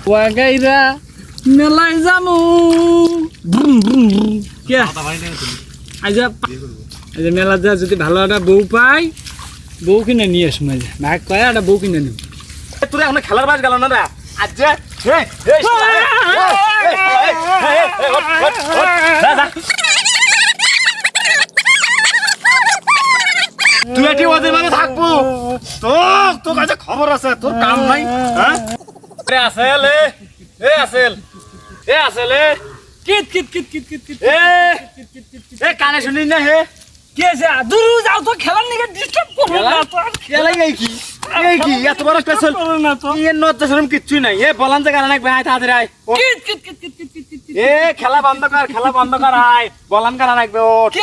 ওয়াগাইরা মেলায় যামু কে আইজা মেলা যা যদি ভালো একটা বউ পাই বউ কিনে নিয়ে আসবো ভাগ কয় একটা বউ কিনে নিব তোর এখন খেলার বাস গেল না রে আজ তুই এটি ওদের মানে থাকবো তোর কাছে খবর আছে তোর কাম নাই হ্যাঁ আসেল এ আসেল এ আসেল কিট কিট কিট কিট কিট কিট এ কানে শুনি না হে কে আছে দূর যাও তো খেলার নিকে ডিস্টার্ব করো না তো খেলাই এই কি এত বড় স্পেশাল করো না তো এর নত শরম কিচ্ছু নাই এ বলান জায়গা না ভাই তাড়াতাড়ি আয় কিট কিট কিট কিট কিট কিট এ খেলা বন্ধ কর আয় বলান কারা রাখবে ও কে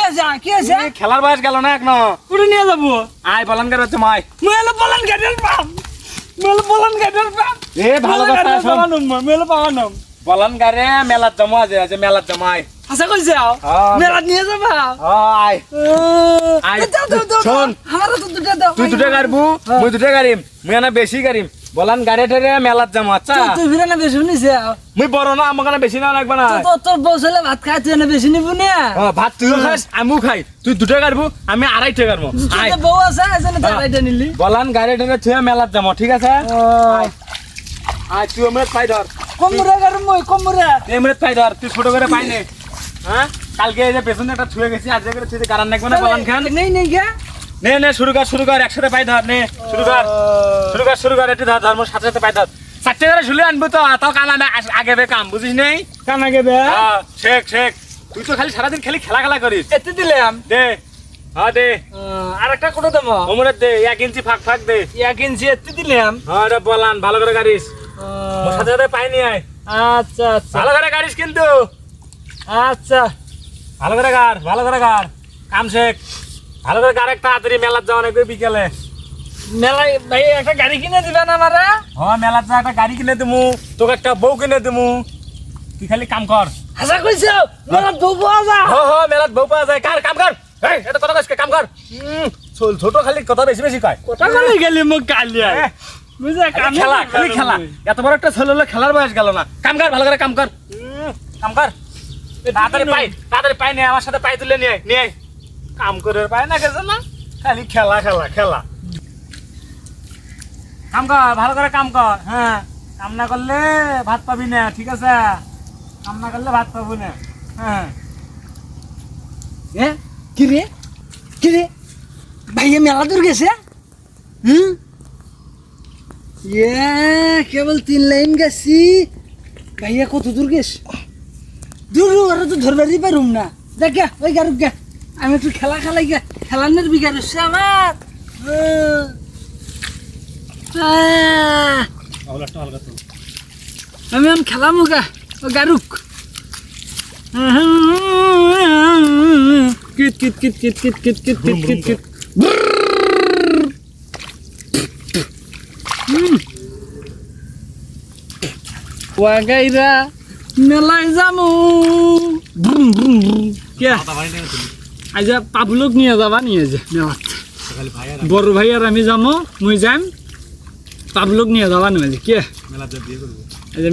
আছে খেলার বয়স গেল না এখনো পুরো নিয়ে যাবো আয় বলান কার হচ্ছে মাই মেলে বলান গাড়ির পাম এ ভালো কথা শোন মেলে পাওয়ানো বলান গারে মেলার জমা আছে মেলার জমাই আশা কইছে মেলা নিয়ে যাবা আয় আয় শোন আমারও তো দুটো দাও তুই দুটো গাড়বু মুই দুটো গাড়িম মুই না বেশি গাড়িম বলান গাড়ি ঠেরে মেলার জমা আচ্ছা তুই ফিরে না বেশি নিছে মুই বড় না আমার কাছে বেশি না লাগবে না তোর বউছেলে ভাত খাই তুই না বেশি নিব না ভাত তুইও খাস আমিও খাই তুই দুটো গাড়বু আমি আড়াইটা গাড়বো আয় বউ আছে এজন্য আড়াইটা নিলি বলান গাড়ি ঠেরে থুয়ে মেলার জমা ঠিক আছে আয় তুই আমরা পাই ধর কমরে গার মই কমরে এমরে পাই ধর তুই ছোট করে পাই নে হ্যাঁ কালকে এই যে পেছনে একটা ছুঁয়ে গেছি আজ করে তুই কারণ লাগবে না বলান খান নেই গা নে শুরু কর একসাথে পাই ধর নে শুরু কর একটু ধর ধর্ম সাথে সাথে পাই ধর চারটে করে শুলে আনবো তো তাও কাম আগে বে কাম বুঝিস নেই কানা গেবে শেখ তুই তো খালি সারাদিন খালি খেলা করিস এতে দিলাম দে হ্যাঁ দে আরেকটা করে দেবো ওমরে দে 1 ইঞ্চি ফাঁক দে 1 ইঞ্চি এতে দিলাম হ্যাঁ এটা বলান ভালো করে গাড়িস সাথে সাথে পাই নি আয় আচ্ছা ভালো করে গাড়িস কিন্তু আচ্ছা ভালো করে গার কাম শেখ ভালো করে গাড়ি তাড়াতাড়ি মেলার যাওয়া নাকি বিকেলে মেলায় ভাই একটা গাড়ি কিনে দিবেন আমারে হ্যাঁ মেলার যা একটা গাড়ি কিনে দিমু তোকে একটা বউ কিনে দিমু তুই খালি কাম কর আশা কইছো মেলা বউ পাওয়া যা হ্যাঁ মেলার বউ পাওয়া যায় কাম কর এই এটা কথা কইছ কাম কর ছোট খালি কথা বেশি কয় কথা কই গেলি মুখ কালিয়া বুঝা কাম খেলা এত বড় একটা ছেলে হলো খেলার বয়স গেল না কাম কর ভালো করে কাম কর তাড়াতাড়ি পাই নে আমার সাথে পাই তুলে নিয়ে কাম করে পায় না গেছে না খালি খেলা কাম কর ভালো করে কাম কর হ্যাঁ কাম না করলে ভাত পাবি না ঠিক আছে কাম না করলে ভাত পাবি না হ্যাঁ কি রে ভাইয়া মেলা দূর গেছে কেবল 3 লাইন গেছি ভাইয়া কত দূর গেছে দূর আর তো ধরবারই পারুম না দেখ ওই গারুক গা আমি একটু খেলাই গা খেলানোর বিঘা রয়েছে আমার আমি এখন খেলামু গা ও গারুক কিট কিট কিট কিট কিট কিট কিট কিট কিট কিট ওয়াগাইরা মেলায় যামু কে আজ পাবলুক নিয়ে যাবা নিয়ে যা মেলাত বড় ভাই আর আমি যামো মুই যাম পাবলুক নিয়ে যাবা নিয়ে কে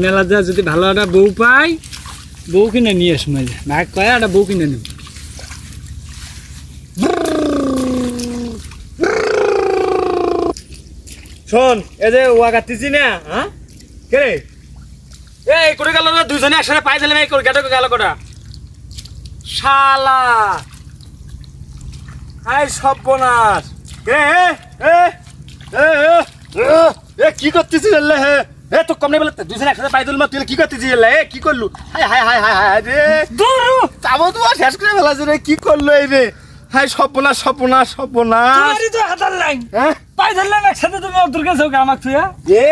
মেলাত যা যদি ভালো একটা বউ পাই বউ কিনে নিয়ে আসবো ভাগ কয় একটা বউ কিনে নিব শোন এই যে ওয়াগাতিছি না হ্যাঁ কে রে এই করে গেল না দুজনে একসাথে পাই দিলাম এই গেটে গেল কোটা শালা আই সর্বনাশ এ এ এ এ কি করতেছিস রে হে এ তো কম নেই বলে দুজনে একসাথে পাই দিলাম তুই কি করতেছিস রে এ কি করলু হাই রে দূর চাবো তো শেষ করে ফেলাছ রে কি করলো এই রে হাই সর্বনাশ তোমারই তো হাতার লাইন হ্যাঁ পাই ধরলাম একসাথে তুমি অন্তর গেছো আমাক তুই এ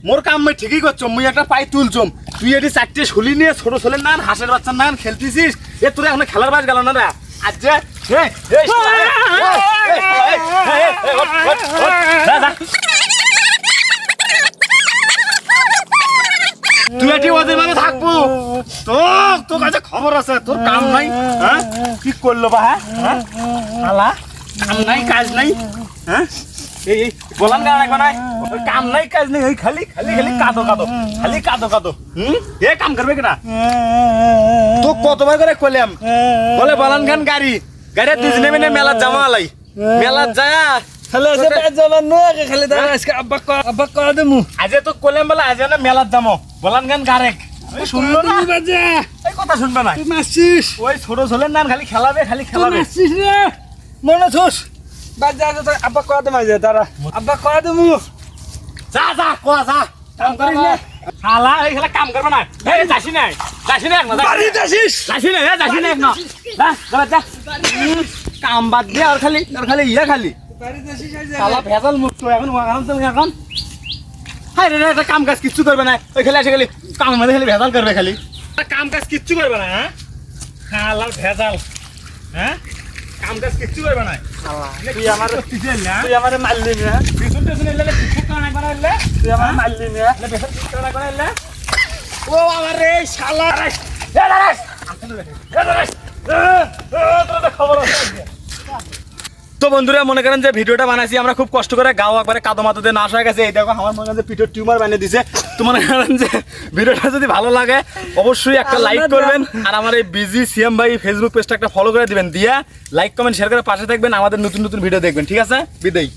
মোর কাম মই ঠিকই করছো মুই একটা পাই তুলছম তুই এটি চারটে শুলি নিয়ে ছোট ছেলের নান হাঁসের বাচ্চার নান খেলতেছিস এ তোর এখন খেলার বাস গেল না রে আজ যে তুই এটি ওদের মানে থাকবো তোর কাছে খবর আছে তোর কাম নাই হ্যাঁ কি করলো বা হ্যাঁ কাম নাই কাজ নাই হ্যাঁ এই বলান গান রাখবা নাই ওর কাম নাই কাজ নেই ওই খালি খালি খালি কাঁদো কাঁদো খালি কাঁদো কাঁদো এ কাম করবে কিনা তো কতবার করে কইলাম বলে বলান গান গাড়ি গাড়ি দুজনে মিলে মেলা জামা আলাই মেলা যায় খালি আছে বাদ যাবার নয় খালি দাঁড়া আজকে আব্বা করা দেমু আজে তো কইলাম বলে আজ না মেলার যামো বলান গান গারেক শুনলো না বাজা এই কথা শুনবে না তুই মাসিস ওই ছোট ছোলের নাম খালি খেলাবে খালি তুই খেলাবে মাসিস রে মনে থুস বাদ যা তো আব্বা করা দেমু আজ দাঁড়া আব্বা করা দেমু যা যা কোয়া যা কাম করিস না শালা এই খেলা কাম করবে না এই যাসি না না বাড়ি যাসিস যাসি না যাসি না না যা যা কাম বাদ দে আর খালি ইয়া খালি বাড়ি যাসিস আজ শালা ভেজাল মুক্ত এখন ওয়াগান তো এখন হাই রে এটা কাম কাজ কিচ্ছু করবে না ওই খালি আসে খালি কাম মধ্যে খালি ভেজাল করবে খালি কাম কাজ কিচ্ছু করবে না হ্যাঁ শালা ভেজাল হ্যাঁ কাম কাজ কিচ্ছু করবে না তুই আমার মারলি না বিশুন টেশুন এলে কিছু কানা বানাইলে তুই আমার মারলি না এলে বেশি কিছু কানা বানাইলে ও আমার রে শালা রে এ দাঁড়াস খবর আছে তো বন্ধুরা মনে করেন যে ভিডিওটা বানাইছি আমরা খুব কষ্ট করে গাও একবারে কাদো মাদুতে নাশ হয়ে গেছে এই দেখো আমার মনে হয় যে পিঠের টিউমার বানিয়ে দিছে তো মনে করেন যে ভিডিওটা যদি ভালো লাগে অবশ্যই একটা লাইক করবেন আর আমার এই বিজি সিএম ভাই ফেসবুক পেজটা একটা ফলো করে দিবেন দিয়া লাইক কমেন্ট শেয়ার করে পাশে থাকবেন আমাদের নতুন নতুন ভিডিও দেখবেন ঠিক আছে বিদায়